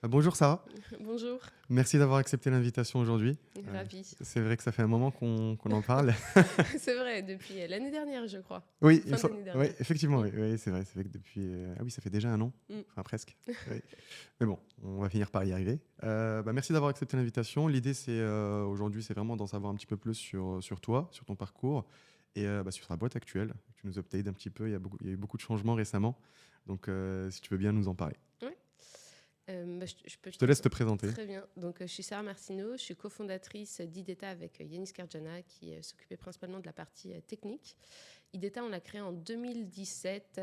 Bonjour Sarah, Bonjour, merci d'avoir accepté l'invitation aujourd'hui. ravie. C'est vrai que ça fait un moment qu'on en parle. C'est vrai, depuis l'année dernière, je crois. Oui, Fin d'année oui, dernière. effectivement, Mm, oui, oui, c'est vrai. C'est vrai que depuis. Ah oui, ça fait déjà un an, mm. enfin presque. Oui. Mais bon, on va finir par y arriver. Merci d'avoir accepté l'invitation. L'idée, c'est aujourd'hui, c'est vraiment d'en savoir un petit peu plus sur toi, sur ton parcours et sur ta boîte actuelle. Tu nous updates un petit peu. Il y a eu beaucoup de changements récemment. Donc, si tu veux bien nous en parler. Ouais. Je peux Je te te laisse te présenter. présenter. Très bien. Donc, je suis Sarah Martineau, je suis cofondatrice d'IDETA avec Yanis Karjana qui s'occupait principalement de la partie technique. IDETA, on l'a créé en 2017,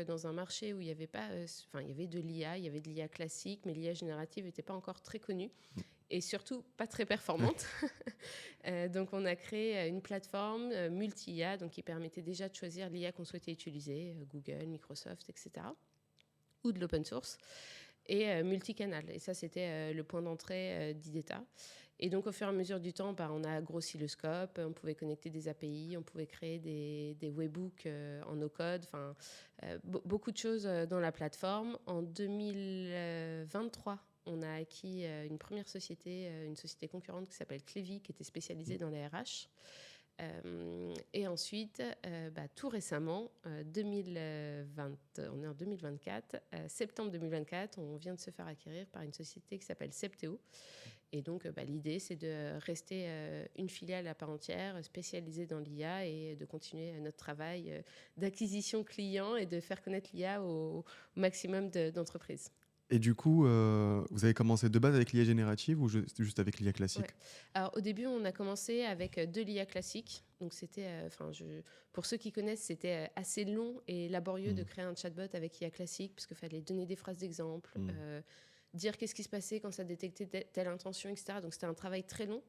dans un marché où il y avait pas, il y avait de l'IA, il y avait de l'IA classique, mais l'IA générative n'était pas encore très connue et surtout pas très performante. Donc, on a créé une plateforme multi-IA qui permettait déjà de choisir l'IA qu'on souhaitait utiliser, Google, Microsoft, etc., ou de l'open source, et multicanal. Et ça, c'était le point d'entrée d'IDETA. Et donc, au fur et à mesure du temps, on a grossi le scope, on pouvait connecter des API, on pouvait créer des webbooks en no-code, beaucoup de choses dans la plateforme. En 2023, on a acquis une première société, une société concurrente qui s'appelle Clevi, qui était spécialisée dans les RH. Et ensuite, tout récemment, 2020, on est en 2024, septembre 2024, on vient de se faire acquérir par une société qui s'appelle Septéo. Et donc, l'idée, c'est de rester une filiale à part entière, spécialisée dans l'IA et de continuer notre travail d'acquisition client et de faire connaître l'IA au maximum d'entreprises. Et du coup, vous avez commencé de base avec l'IA générative ou juste avec l'IA classique? Ouais. Alors, au début, on a commencé avec de l'IA classique. Donc, c'était, pour ceux qui connaissent, c'était assez long et laborieux de Mm. créer un chatbot avec IA classique, parce qu'il fallait donner des phrases d'exemple, Mm. dire qu'est-ce qui se passait quand ça détectait telle intention, etc. Donc, c'était un travail très long,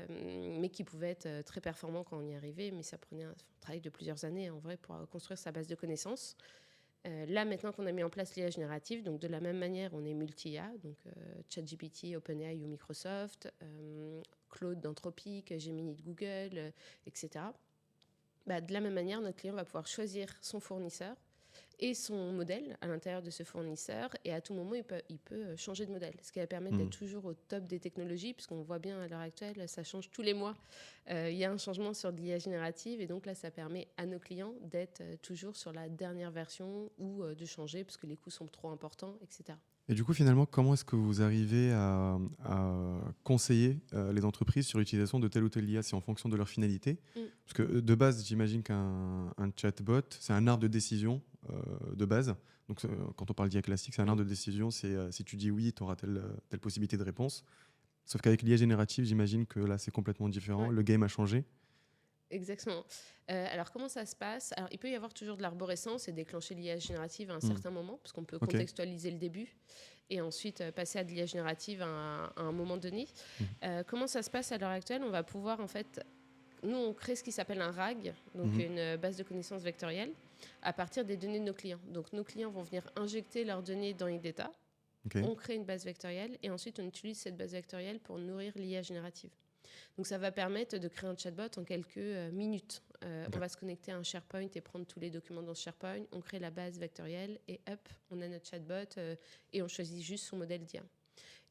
mais qui pouvait être très performant quand on y arrivait. Mais ça prenait un travail de plusieurs années, en vrai, pour construire sa base de connaissances. Là, maintenant qu'on a mis en place l'IA générative, donc de la même manière, on est multi-IA, donc ChatGPT, OpenAI ou Microsoft, Claude d'Anthropic, Gemini de Google, etc. De la même manière, notre client va pouvoir choisir son fournisseur et son modèle à l'intérieur de ce fournisseur, et à tout moment, il peut changer de modèle, ce qui va permettre Mm. d'être toujours au top des technologies, puisqu'on voit bien à l'heure actuelle, ça change tous les mois. Il y a un changement sur de l'IA générative, et donc là, ça permet à nos clients d'être toujours sur la dernière version ou de changer, parce que les coûts sont trop importants, etc. Et du coup, finalement, comment est-ce que vous arrivez à conseiller les entreprises sur l'utilisation de telle ou telle IA? C'est en fonction de leur finalité? Mm. Parce que de base, j'imagine qu'un chatbot, c'est un art de décision de base. Donc, quand on parle d'IA classique, c'est un art Mm. de décision. C'est si tu dis oui, tu auras telle possibilité de réponse. Sauf qu'avec l'IA générative, j'imagine que là, c'est complètement différent. Ouais. Le game a changé. Exactement. Alors, comment ça se passe? Alors, il peut y avoir toujours de l'arborescence et déclencher l'IA générative à un Mm. certain moment, parce qu'on peut Ok. contextualiser le début et ensuite passer à de l'IA générative à un moment donné. Mm. Comment ça se passe à l'heure actuelle? On va pouvoir, en fait, nous, on crée ce qui s'appelle un RAG, donc Mhm. une base de connaissances vectorielle, à partir des données de nos clients. Donc, nos clients vont venir injecter leurs données dans IDETA, Ok. on crée une base vectorielle et ensuite on utilise cette base vectorielle pour nourrir l'IA générative. Donc ça va permettre de créer un chatbot en quelques minutes. Ok. On va se connecter à un SharePoint et prendre tous les documents dans ce SharePoint. On crée la base vectorielle et hop, on a notre chatbot et on choisit juste son modèle d'IA.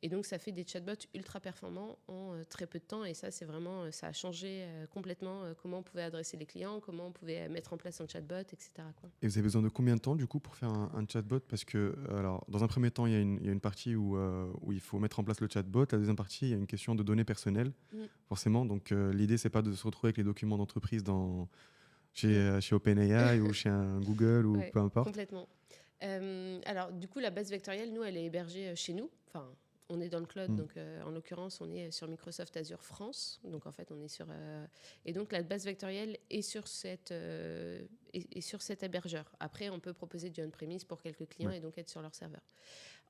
Et donc ça fait des chatbots ultra performants en très peu de temps. Et ça, c'est vraiment, ça a changé complètement comment on pouvait adresser les clients, comment on pouvait mettre en place un chatbot, etc., quoi. Et vous avez besoin de combien de temps du coup pour faire un chatbot? Parce que, alors, dans un premier temps, il y a une partie où il faut mettre en place le chatbot. La deuxième partie, il y a une question de données personnelles, Mm. forcément. Donc, l'idée, c'est pas de se retrouver avec les documents d'entreprise Mm. chez OpenAI ou chez un Google ou Ouais, peu importe. complètement. Alors, du coup, la base vectorielle, nous, elle est hébergée chez nous. Enfin, on est dans le cloud, Mm. donc en l'occurrence, on est sur Microsoft Azure France. Donc, en fait, on est sur. Et donc, la base vectorielle est sur, est sur cet hébergeur. Après, on peut proposer du on-premise pour quelques clients Ouais. et donc être sur leur serveur.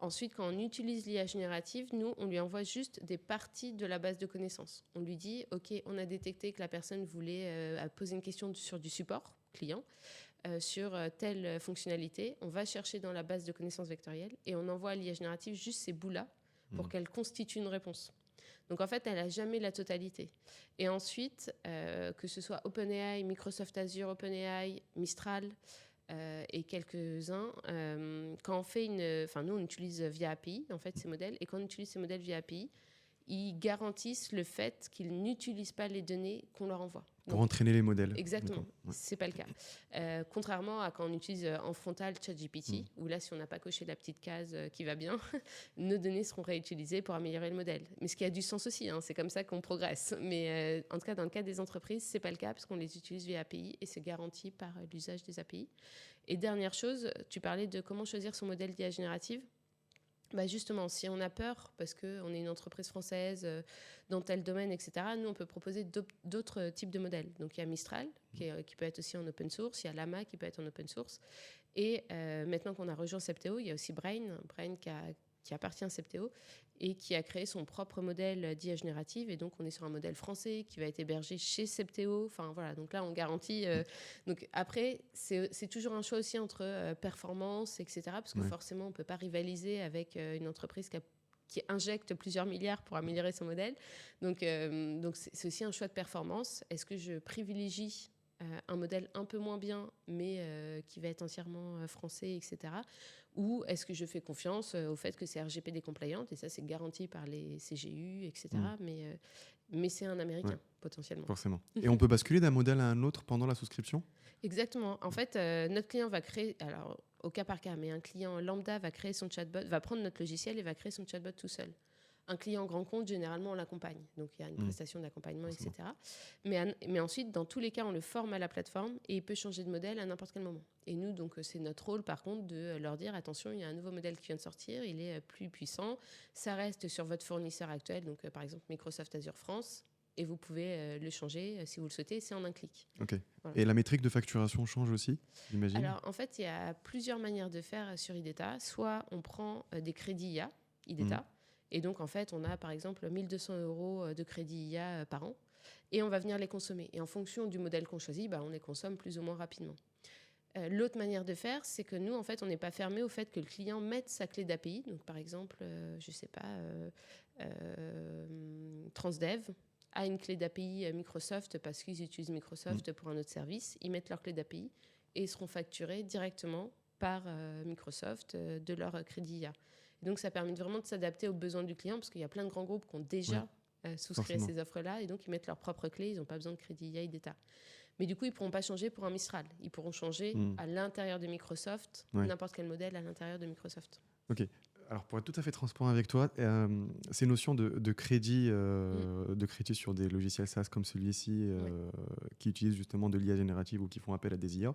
Ensuite, quand on utilise l'IA générative, nous, on lui envoie juste des parties de la base de connaissances. On lui dit, OK, on a détecté que la personne voulait poser une question sur du support client. Sur telle fonctionnalité, on va chercher dans la base de connaissances vectorielles et on envoie à l'IA générative juste ces bouts-là pour Mm. qu'elle constitue une réponse. Donc en fait, elle n'a jamais la totalité. Et ensuite, que ce soit OpenAI, Microsoft Azure, OpenAI, Mistral, et quelques-uns, quand on fait nous, on utilise via API, en fait, ces modèles. Et quand on utilise ces modèles via API, ils garantissent le fait qu'ils n'utilisent pas les données qu'on leur envoie. Pour Donc, entraîner les modèles. exactement, Ouais. c'est pas le cas. Contrairement à quand on utilise en frontal ChatGPT, où là, si on n'a pas coché la petite case qui va bien, nos données seront réutilisées pour améliorer le modèle. Mais ce qui a du sens aussi, hein, c'est comme ça qu'on progresse. Mais en tout cas, dans le cas des entreprises, c'est pas le cas parce qu'on les utilise via API et c'est garanti par l'usage des API. Et dernière chose, tu parlais de comment choisir son modèle d'IA générative. Bah justement, si on a peur, parce qu'on est une entreprise française dans tel domaine, etc., nous, on peut proposer d'autres types de modèles. Donc, il y a Mistral, qui peut être aussi en open source. Il y a Llama, qui peut être en open source. Et maintenant qu'on a rejoint Septéo, il y a aussi Brain qui appartient à Septéo et qui a créé son propre modèle d'IA générative. Et donc, on est sur un modèle français qui va être hébergé chez Septéo. Enfin, voilà. Donc là, on garantit. Donc après, c'est toujours un choix aussi entre performance, etc. Parce que forcément, on ne peut pas rivaliser avec une entreprise qui injecte plusieurs milliards pour améliorer son modèle. Donc c'est aussi un choix de performance. Est-ce que je privilégie un modèle un peu moins bien, mais qui va être entièrement français, etc. Ou est-ce que je fais confiance au fait que c'est RGPD compliant, et ça, c'est garanti par les CGU, etc. Mais c'est un Américain, potentiellement. Forcément. Et on peut basculer d'un modèle à un autre pendant la souscription ? Exactement. En fait, notre client va créer, alors au cas par cas, mais un client lambda va créer son chatbot, va prendre notre logiciel et va créer son chatbot tout seul. Un client grand compte, généralement, on l'accompagne. Donc, il y a une prestation d'accompagnement, etc. Mais ensuite, dans tous les cas, on le forme à la plateforme et il peut changer de modèle à n'importe quel moment. Et nous, donc, c'est notre rôle, par contre, de leur dire, attention, il y a un nouveau modèle qui vient de sortir, il est plus puissant. Ça reste sur votre fournisseur actuel, donc par exemple Microsoft Azure France. Et vous pouvez le changer si vous le souhaitez, c'est en un clic. Ok. Voilà. Et la métrique de facturation change aussi, j'imagine ? Alors, en fait, il y a plusieurs manières de faire sur IDETA. Soit on prend des crédits IA, IDETA, et donc, en fait, on a, par exemple, 1 200 € de crédit IA par an, et on va venir les consommer. Et en fonction du modèle qu'on choisit, on les consomme plus ou moins rapidement. L'autre manière de faire, c'est que nous, en fait, on n'est pas fermé au fait que le client mette sa clé d'API. Donc, par exemple, je ne sais pas, Transdev a une clé d'API Microsoft parce qu'ils utilisent Microsoft pour un autre service. Ils mettent leur clé d'API et ils seront facturés directement par Microsoft de leur crédit IA. Et donc, ça permet vraiment de s'adapter aux besoins du client parce qu'il y a plein de grands groupes qui ont déjà souscrit à ces offres-là et donc ils mettent leur propre clé. Ils n'ont pas besoin de crédit IA d'État. Mais du coup, ils ne pourront pas changer pour un Mistral. Ils pourront changer à l'intérieur de Microsoft, n'importe quel modèle à l'intérieur de Microsoft. Ok. Alors, pour être tout à fait transparent avec toi, ces notions de crédit sur des logiciels SaaS comme celui-ci, qui utilisent justement de l'IA générative ou qui font appel à des IA,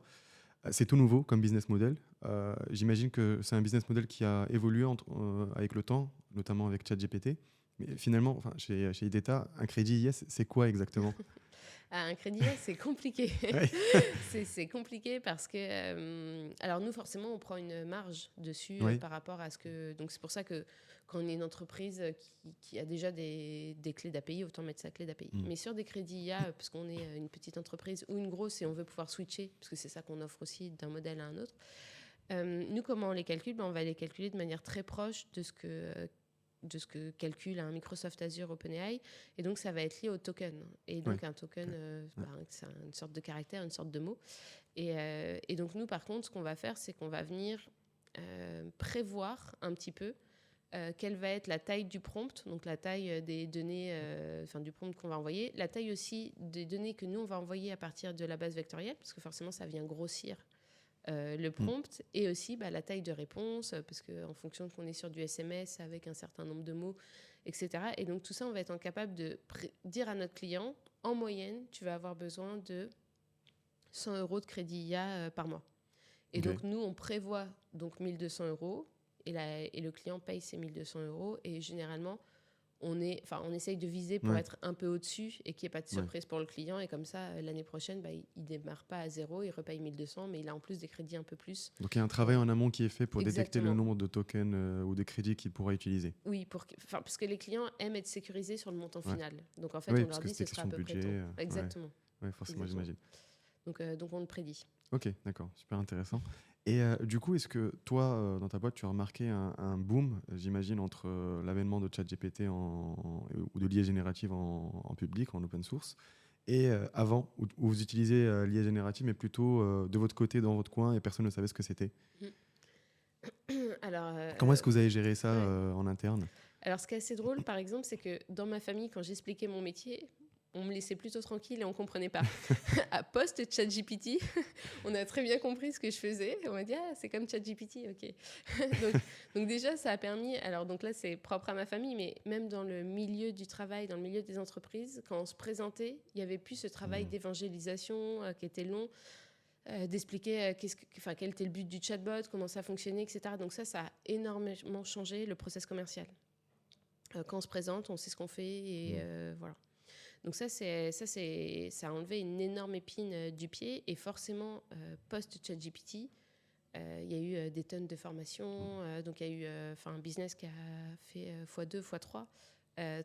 c'est tout nouveau comme business model. J'imagine que c'est un business model qui a évolué avec le temps, notamment avec ChatGPT. Mais finalement, chez IDETA, un crédit IA, c'est quoi exactement ? Un crédit, c'est compliqué. C'est compliqué parce que... alors nous, forcément, on prend une marge dessus par rapport à ce que... Donc c'est pour ça que quand on est une entreprise qui a déjà des clés d'API, autant mettre sa clé d'API. Mais sur des crédits IA, parce qu'on est une petite entreprise ou une grosse et on veut pouvoir switcher, parce que c'est ça qu'on offre aussi d'un modèle à un autre, nous, comment on les calcule ? On va les calculer de manière très proche de ce que calcule un Microsoft Azure OpenAI. Et donc, ça va être lié au token. Et donc, un token, c'est une sorte de caractère, une sorte de mot. Et donc, nous, par contre, ce qu'on va faire, c'est qu'on va venir prévoir un petit peu quelle va être la taille du prompt, donc la taille des données, du prompt qu'on va envoyer, la taille aussi des données que nous, on va envoyer à partir de la base vectorielle, parce que forcément, ça vient grossir le prompt, et aussi la taille de réponse, parce qu'en fonction qu'on est sur du SMS avec un certain nombre de mots, etc. Et donc tout ça, on va être capable de dire à notre client, en moyenne, tu vas avoir besoin de 100 € de crédit IA par mois. Et donc nous, on prévoit donc 1 200 € et le client paye ces 1 200 €. Et généralement, on essaye de viser pour être un peu au-dessus et qu'il n'y ait pas de surprise pour le client. Et comme ça, l'année prochaine, il ne démarre pas à zéro, il repaye 1 200, mais il a en plus des crédits un peu plus. Donc, il y a un travail en amont qui est fait pour détecter le nombre de tokens ou de crédits qu'il pourra utiliser. Oui, parce que les clients aiment être sécurisés sur le montant final. Donc, en fait, on leur dit que ce sera à peu près tant. Exactement. Oui, forcément, j'imagine. Donc, on le prédit. Ok, d'accord, super intéressant. Et du coup, est-ce que toi, dans ta boîte, tu as remarqué un boom, j'imagine, entre l'avènement de ChatGPT ou de l'IA générative en public, en open source, et avant, où vous utilisez l'IA générative, mais plutôt de votre côté, dans votre coin, et personne ne savait ce que c'était. Alors, Comment est-ce que vous avez géré ça ouais. en interne? Alors, ce qui est assez drôle, par exemple, c'est que dans ma famille, quand j'expliquais mon métier, on me laissait plutôt tranquille et on comprenait pas. À post-ChatGPT, on a très bien compris ce que je faisais. On m'a dit, ah, c'est comme ChatGPT, ok. donc déjà, ça a permis, alors donc là, c'est propre à ma famille, mais même dans le milieu du travail, dans le milieu des entreprises, quand on se présentait, il y avait plus ce travail d'évangélisation qui était long, d'expliquer quel était le but du chatbot, comment ça fonctionnait, etc. Donc ça a énormément changé le process commercial. Quand on se présente, on sait ce qu'on fait et voilà. Donc ça a enlevé une énorme épine du pied et forcément, post-ChatGPT, il y a eu des tonnes de formations. Donc il y a eu un business qui a fait x2, x3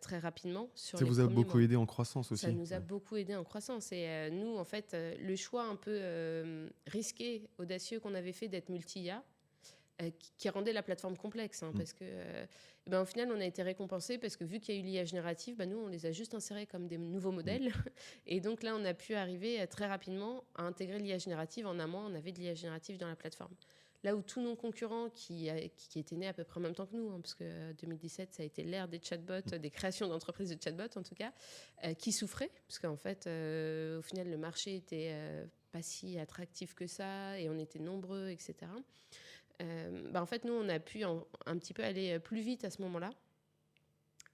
très rapidement sur Ça les vous a premiers beaucoup mois. aidé en croissance aussi. Ça nous a beaucoup aidé en croissance. Et nous, en fait, le choix un peu risqué, audacieux qu'on avait fait d'être multi-IA, qui rendait la plateforme complexe. Parce que, au final, on a été récompensés parce que vu qu'il y a eu l'IA générative, nous, on les a juste insérés comme des nouveaux modèles. Et donc là, on a pu arriver très rapidement à intégrer l'IA générative. En amont, on avait de l'IA générative dans la plateforme. Là où tous nos concurrents qui étaient nés à peu près en même temps que nous, parce que 2017, ça a été l'ère des chatbots, des créations d'entreprises de chatbots en tout cas, qui souffraient, parce qu'en fait, au final, le marché était pas si attractif que ça, et on était nombreux, etc. En fait, nous, on a pu un petit peu aller plus vite à ce moment-là.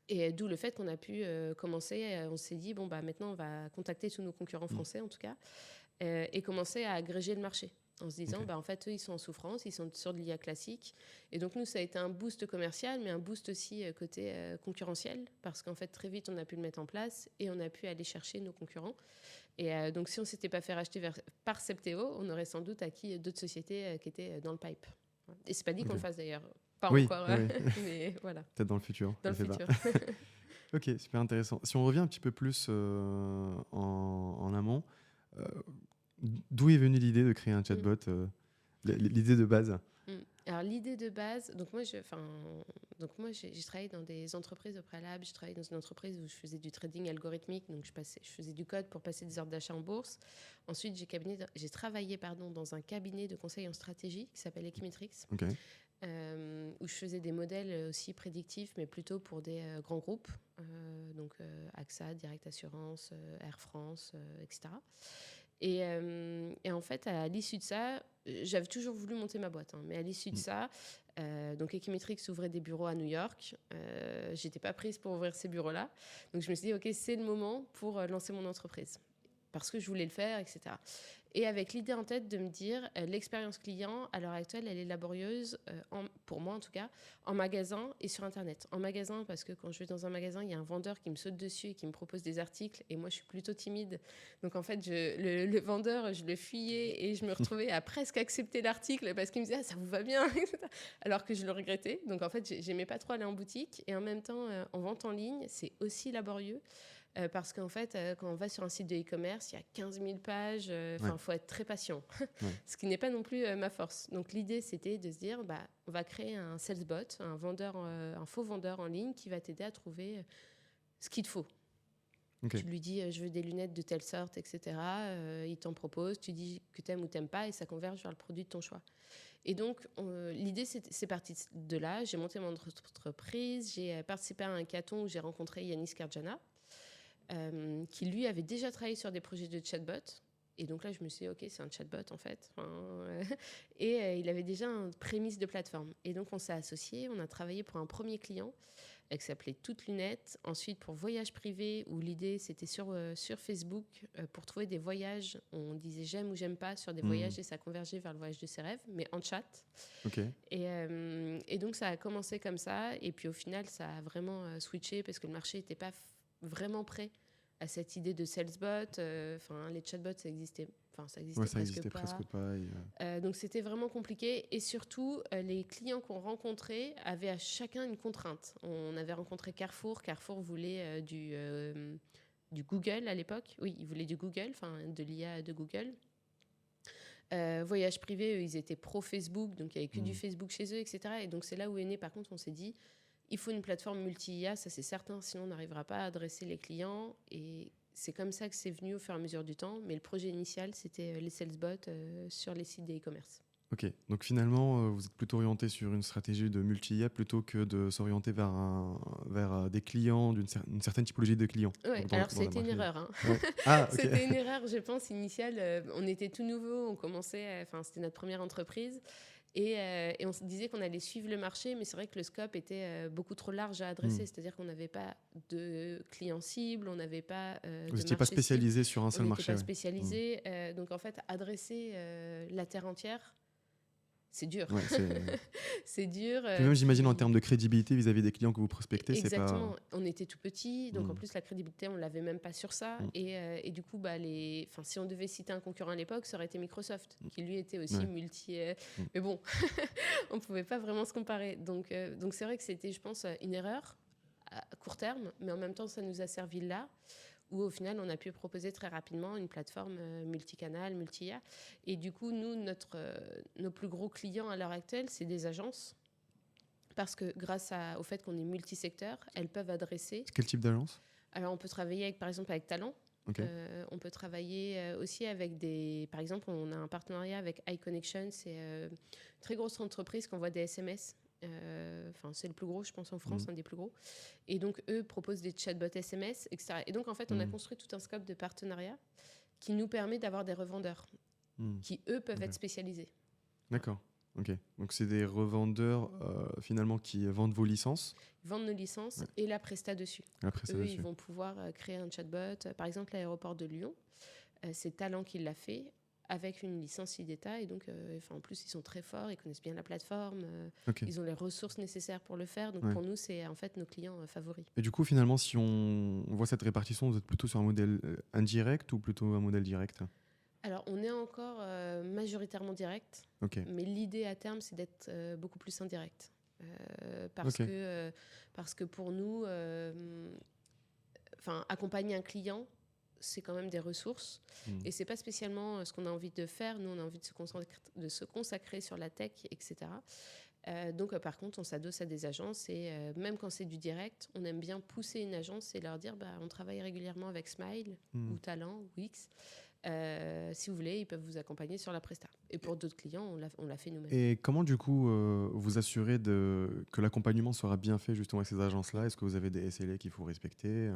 Et d'où le fait qu'on a pu commencer, on s'est dit, maintenant, on va contacter tous nos concurrents français, en tout cas, et commencer à agréger le marché. En se disant, en fait, eux, ils sont en souffrance, ils sont sur de l'IA classique. Et donc, nous, ça a été un boost commercial, mais un boost aussi côté concurrentiel, parce qu'en fait, très vite, on a pu le mettre en place et on a pu aller chercher nos concurrents. Et donc, si on ne s'était pas fait racheter par Septéo, on aurait sans doute acquis d'autres sociétés qui étaient dans le pipe. Et c'est pas dit qu'on le fasse d'ailleurs. Pas Oui, encore, oui. mais voilà. Peut-être dans le futur. Dans je le sais futur. Ok, super intéressant. Si on revient un petit peu plus en amont, d'où est venue l'idée de créer un chatbot, l'idée de base? Alors l'idée de base, donc moi j'ai travaillé dans des entreprises au préalable. J'ai travaillé dans une entreprise où je faisais du trading algorithmique, donc je faisais du code pour passer des ordres d'achat en bourse. Ensuite j'ai travaillé dans un cabinet de conseil en stratégie qui s'appelle Equimetrix, où je faisais des modèles aussi prédictifs, mais plutôt pour des grands groupes, donc AXA, Direct Assurance, Air France, etc. Et en fait, à l'issue de ça, j'avais toujours voulu monter ma boîte, mais à l'issue de ça, donc Equimetrix ouvrait des bureaux à New York. J'étais pas prise pour ouvrir ces bureaux-là. Donc je me suis dit, OK, c'est le moment pour lancer mon entreprise. Parce que je voulais le faire, etc. Et avec l'idée en tête de me dire, l'expérience client, à l'heure actuelle, elle est laborieuse, pour moi en tout cas, en magasin et sur Internet. En magasin, parce que quand je vais dans un magasin, il y a un vendeur qui me saute dessus et qui me propose des articles. Et moi, je suis plutôt timide. Donc en fait, le vendeur, je le fuyais et je me retrouvais à presque accepter l'article parce qu'il me disait, ah, ça vous va bien, etc. Alors que je le regrettais. Donc en fait, j'aimais pas trop aller en boutique. Et en même temps, en vente en ligne, c'est aussi laborieux. Parce qu'en fait, quand on va sur un site de e-commerce, il y a 15 000 pages. Il faut être très patient, ce qui n'est pas non plus ma force. Donc l'idée, c'était de se dire, on va créer un sales bot, un faux vendeur en ligne qui va t'aider à trouver ce qu'il te faut. Tu lui dis, je veux des lunettes de telle sorte, etc. Il t'en propose, tu dis que tu aimes ou tu n'aimes pas, et ça converge vers le produit de ton choix. Et donc, l'idée, c'est parti de là. J'ai monté mon entreprise, j'ai participé à un hackathon où j'ai rencontré Yanis Karjana, qui lui avait déjà travaillé sur des projets de chatbot. Et donc là, je me suis dit, OK, c'est un chatbot en fait. Et il avait déjà une prémisse de plateforme. Et donc, on s'est associés, on a travaillé pour un premier client qui s'appelait Toutes Lunettes. Ensuite, pour Voyage Privé, où l'idée, c'était sur Facebook, pour trouver des voyages. On disait j'aime ou j'aime pas sur des voyages et ça convergeait vers le voyage de ses rêves, mais en chat. Et donc, ça a commencé comme ça. Et puis, au final, ça a vraiment switché parce que le marché n'était pas vraiment prêt à cette idée de salesbot. Les chatbots, ça existait presque pas. Donc, c'était vraiment compliqué. Et surtout, les clients qu'on rencontrait avaient à chacun une contrainte. On avait rencontré Carrefour. Carrefour voulait du Google à l'époque. Oui, ils voulaient du Google, de l'IA de Google. Voyage Privé, eux, ils étaient pro-Facebook, donc il n'y avait que du Facebook chez eux, etc. Et donc, c'est là où est né, par contre, on s'est dit, il faut une plateforme multi-IA, ça c'est certain, sinon on n'arrivera pas à adresser les clients. Et c'est comme ça que c'est venu au fur et à mesure du temps. Mais le projet initial, c'était les salesbots sur les sites des e-commerce. Ok, donc finalement, vous êtes plutôt orienté sur une stratégie de multi-app plutôt que de s'orienter vers des clients, une certaine typologie de clients. Ouais, Donc alors dans la c'était une marché. erreur. Hein. Ouais. Ah, ok. C'était une erreur, je pense, initiale. On était tout nouveau, on commençait, enfin, c'était notre première entreprise. Et on se disait qu'on allait suivre le marché, mais c'est vrai que le scope était beaucoup trop large à adresser. C'est-à-dire qu'on n'avait pas de clients cibles, on n'avait pas Vous de n'étiez pas marché cible, spécialisé sur un on seul n'était marché. pas Ouais. spécialisé. Donc en fait, adresser la terre entière, c'est dur. Ouais, C'est dur. Puis même, j'imagine, en Puis- termes de crédibilité vis-à-vis des clients que vous prospectez, c'est pas. Exactement. On était tout petit, donc en Mm. plus la crédibilité, on l'avait même pas sur ça. Mm. Et du coup, bah, si on devait citer un concurrent à l'époque, ça aurait été Microsoft, qui lui était aussi Ouais. multi. Mm. Mais bon, on pouvait pas vraiment se comparer. Donc c'est vrai que c'était, je pense, une erreur à court terme, mais en même temps, ça nous a servi là, où au final, on a pu proposer très rapidement une plateforme multicanal, multi-IA. Et du coup, nous, nos plus gros clients à l'heure actuelle, c'est des agences. Parce que grâce au fait qu'on est multisecteur, elles peuvent adresser. Quel type d'agence? Alors, on peut travailler, par exemple, avec Talent. Ok. On peut travailler aussi avec des... Par exemple, on a un partenariat avec iConnection. C'est une très grosse entreprise qui envoie des SMS. C'est le plus gros, je pense, en France, un des plus gros. Et donc, eux proposent des chatbots SMS, etc. Et donc, en fait, on a construit tout un scope de partenariat qui nous permet d'avoir des revendeurs qui, eux, peuvent être spécialisés. D'accord. Ok. Donc, c'est des revendeurs, finalement, qui vendent vos licences. Ils vendent nos licences et la presta dessus. Ils vont pouvoir créer un chatbot. Par exemple, l'aéroport de Lyon, c'est Talent qui l'a fait avec une licence IDETA. Et donc, en plus, ils sont très forts, ils connaissent bien la plateforme, ils ont les ressources nécessaires pour le faire. Donc, pour nous, c'est en fait nos clients favoris. Et du coup, finalement, si on voit cette répartition, vous êtes plutôt sur un modèle indirect ou plutôt un modèle direct? Alors, on est encore majoritairement direct, mais l'idée à terme, c'est d'être beaucoup plus indirect. Parce que pour nous, accompagner un client, c'est quand même des ressources. Et c'est pas spécialement ce qu'on a envie de faire. Nous, on a envie de se consacrer sur la tech, etc. Donc, par contre, on s'adosse à des agences et même quand c'est du direct, on aime bien pousser une agence et leur dire on travaille régulièrement avec Smile ou Talent ou X. Si vous voulez, ils peuvent vous accompagner sur la presta. Et pour d'autres clients, on l'a fait nous-mêmes. Et comment, du coup, vous assurez que l'accompagnement sera bien fait justement avec ces agences-là? Est-ce que vous avez des SLA qu'il faut respecter,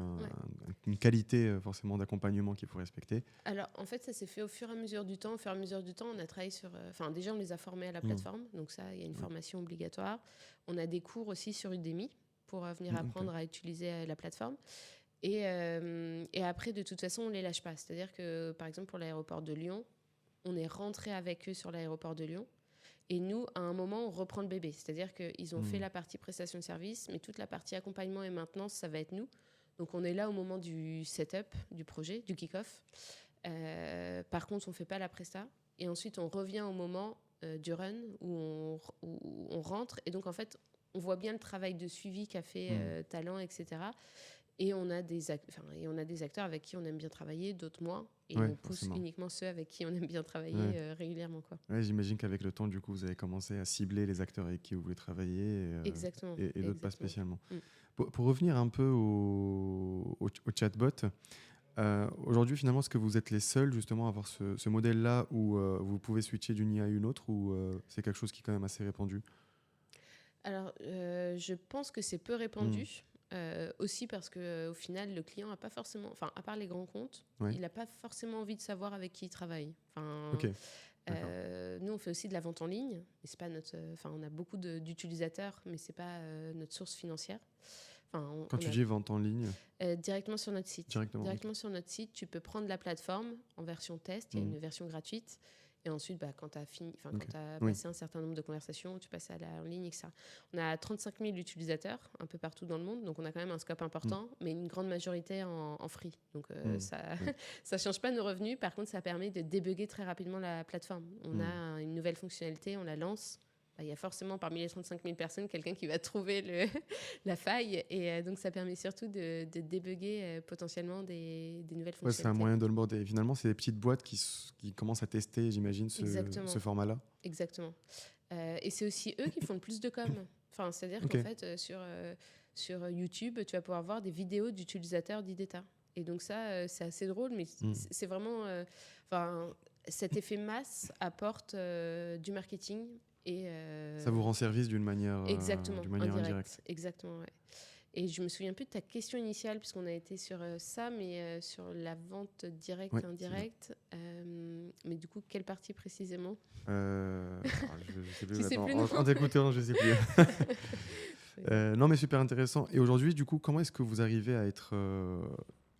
une qualité forcément d'accompagnement qu'il faut respecter? Alors, en fait, ça s'est fait au fur et à mesure du temps. Au fur et à mesure du temps, on a travaillé sur... déjà, on les a formés à la plateforme. Donc ça, il y a une formation obligatoire. On a des cours aussi sur Udemy pour venir apprendre à utiliser la plateforme. Et après, de toute façon, on ne les lâche pas. C'est-à-dire que, par exemple, pour l'aéroport de Lyon, on est rentré avec eux sur l'aéroport de Lyon. Et nous, à un moment, on reprend le bébé. C'est-à-dire qu'ils ont fait la partie prestation de service, mais toute la partie accompagnement et maintenance, ça va être nous. Donc, on est là au moment du setup, du projet, du kick-off. Par contre, on ne fait pas la presta. Et ensuite, on revient au moment du run où on rentre. Et donc, en fait, on voit bien le travail de suivi qu'a fait Talent, etc. Et on a des acteurs avec qui on aime bien travailler, d'autres moins. Et on pousse uniquement ceux avec qui on aime bien travailler régulièrement. J'imagine qu'avec le temps, du coup, vous avez commencé à cibler les acteurs avec qui vous voulez travailler Exactement. Et d'autres pas spécialement. Pour revenir un peu au chatbot, aujourd'hui, finalement, est-ce que vous êtes les seuls justement à avoir ce modèle-là où vous pouvez switcher d'une IA à une autre, ou c'est quelque chose qui est quand même assez répandu? Alors, je pense que c'est peu répandu. Aussi parce qu'au final, le client n'a pas forcément, à part les grands comptes, il n'a pas forcément envie de savoir avec qui il travaille. Nous, on fait aussi de la vente en ligne. Et c'est pas on a beaucoup d'utilisateurs, mais ce n'est pas notre source financière. Quand tu dis vente en ligne, directement sur notre site. Directement sur notre site, tu peux prendre la plateforme en version test. Il y a une version gratuite. Et ensuite, quand tu as passé un certain nombre de conversations, tu passes en ligne, etc. On a 35 000 utilisateurs un peu partout dans le monde, donc on a quand même un scope important, mais une grande majorité en free. Donc ça ne change pas nos revenus. Par contre, ça permet de débugger très rapidement la plateforme. On a une nouvelle fonctionnalité, on la lance. Il y a forcément parmi les 35 000 personnes quelqu'un qui va trouver la faille. Et donc, ça permet surtout de débugger potentiellement des nouvelles fonctionnalités. C'est un moyen d'onboarder. Finalement, c'est des petites boîtes qui commencent à tester, j'imagine, ce format-là. Exactement. Et c'est aussi eux qui font le plus de com. C'est-à-dire qu'en fait, sur YouTube, tu vas pouvoir voir des vidéos d'utilisateurs d'IDETA. Et donc ça, c'est assez drôle, mais c'est vraiment... cet effet masse apporte du marketing. Et, Ça vous rend service exactement, d'une manière indirecte. Exactement, ouais. Et je me souviens plus de ta question initiale, puisqu'on a été sur ça, mais sur la vente directe, indirecte. Mais du coup, quelle partie précisément? Je sais plus Tu sais maintenant. plus, non. En t'écoutant, je sais plus. Non, mais super intéressant. Et aujourd'hui, du coup, comment est-ce que vous arrivez à être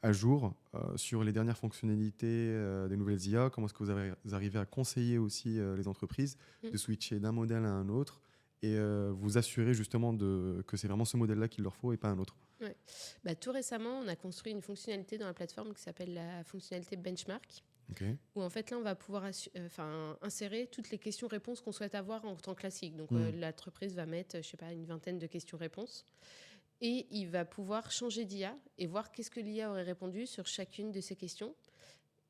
à jour sur les dernières fonctionnalités des nouvelles IA? Comment est-ce que vous arrivez à conseiller aussi les entreprises de switcher d'un modèle à un autre et vous assurer justement que c'est vraiment ce modèle-là qu'il leur faut et pas un autre? Ouais. Tout récemment, on a construit une fonctionnalité dans la plateforme qui s'appelle la fonctionnalité benchmark, où en fait là, on va pouvoir insérer toutes les questions-réponses qu'on souhaite avoir en temps classique. Donc l'entreprise va mettre, je sais pas, une vingtaine de questions-réponses. Et il va pouvoir changer d'IA et voir qu'est-ce que l'IA aurait répondu sur chacune de ces questions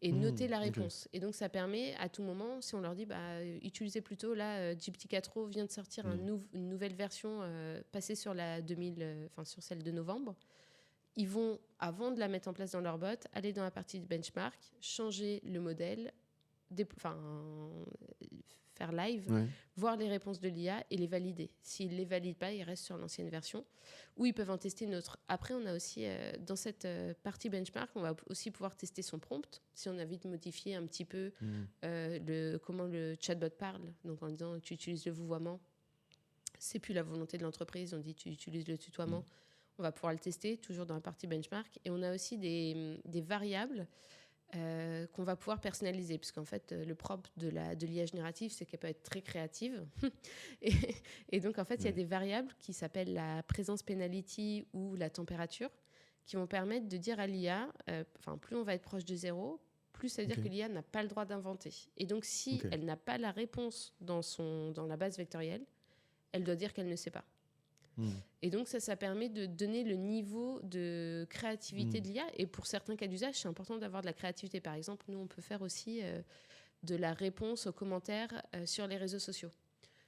et noter la réponse. Et donc, ça permet à tout moment, si on leur dit, utilisez plutôt, là, GPT-4o vient de sortir une nouvelle version passée sur sur celle de novembre. Ils vont, avant de la mettre en place dans leur bot, aller dans la partie de benchmark, changer le modèle, faire live, voir les réponses de l'IA et les valider. S'ils ne les valident pas, ils restent sur l'ancienne version, ou ils peuvent en tester une autre. Après, on a aussi, dans cette partie benchmark, on va aussi pouvoir tester son prompt, si on a envie de modifier un petit peu comment le chatbot parle. Donc en disant, tu utilises le vouvoiement, c'est plus la volonté de l'entreprise, on dit tu utilises le tutoiement. On va pouvoir le tester, toujours dans la partie benchmark. Et on a aussi des variables qu'on va pouvoir personnaliser, puisqu'en fait, le propre de l'IA générative, c'est qu'elle peut être très créative. et donc, en fait, il y a des variables qui s'appellent la présence penalty ou la température, qui vont permettre de dire à l'IA, plus on va être proche de 0, plus ça veut dire que l'IA n'a pas le droit d'inventer. Et donc, si elle n'a pas la réponse dans la base vectorielle, elle doit dire qu'elle ne sait pas. Et donc ça permet de donner le niveau de créativité de l'IA. Et pour certains cas d'usage, c'est important d'avoir de la créativité. Par exemple, nous, on peut faire aussi de la réponse aux commentaires sur les réseaux sociaux.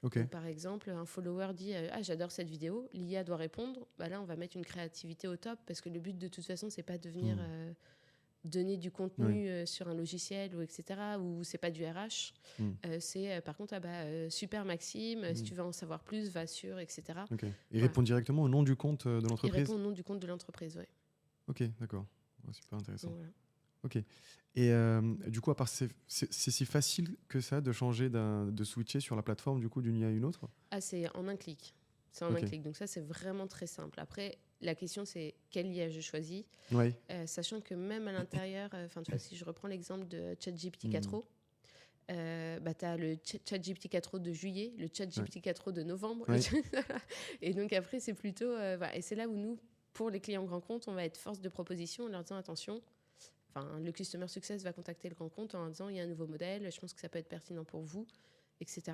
Donc, par exemple, un follower dit j'adore cette vidéo, l'IA doit répondre. Là, on va mettre une créativité au top, parce que le but, de toute façon, c'est pas de venir donner du contenu sur un logiciel ou etc., ou c'est pas du RH. C'est par contre super Maxime, si tu veux en savoir plus, va sur etc. Il répond directement au nom du compte de l'entreprise? Il répond au nom du compte de l'entreprise, oui. Ok, d'accord. Super intéressant. Voilà. Ok. Et du coup, à part c'est si facile que ça de changer de switcher sur la plateforme du coup d'une IA à une autre? C'est en un clic. C'est en un clic. Donc ça, c'est vraiment très simple. Après, la question, c'est quelle IA je choisis. Sachant que même à l'intérieur, si je reprends l'exemple de ChatGPT 4o, tu as le ChatGPT 4o de juillet, le ChatGPT 4o de novembre. Et donc après, c'est plutôt... et c'est là où nous, pour les clients grands comptes, on va être force de proposition en leur disant attention, le Customer Success va contacter le grand compte en disant il y a un nouveau modèle, je pense que ça peut être pertinent pour vous, etc.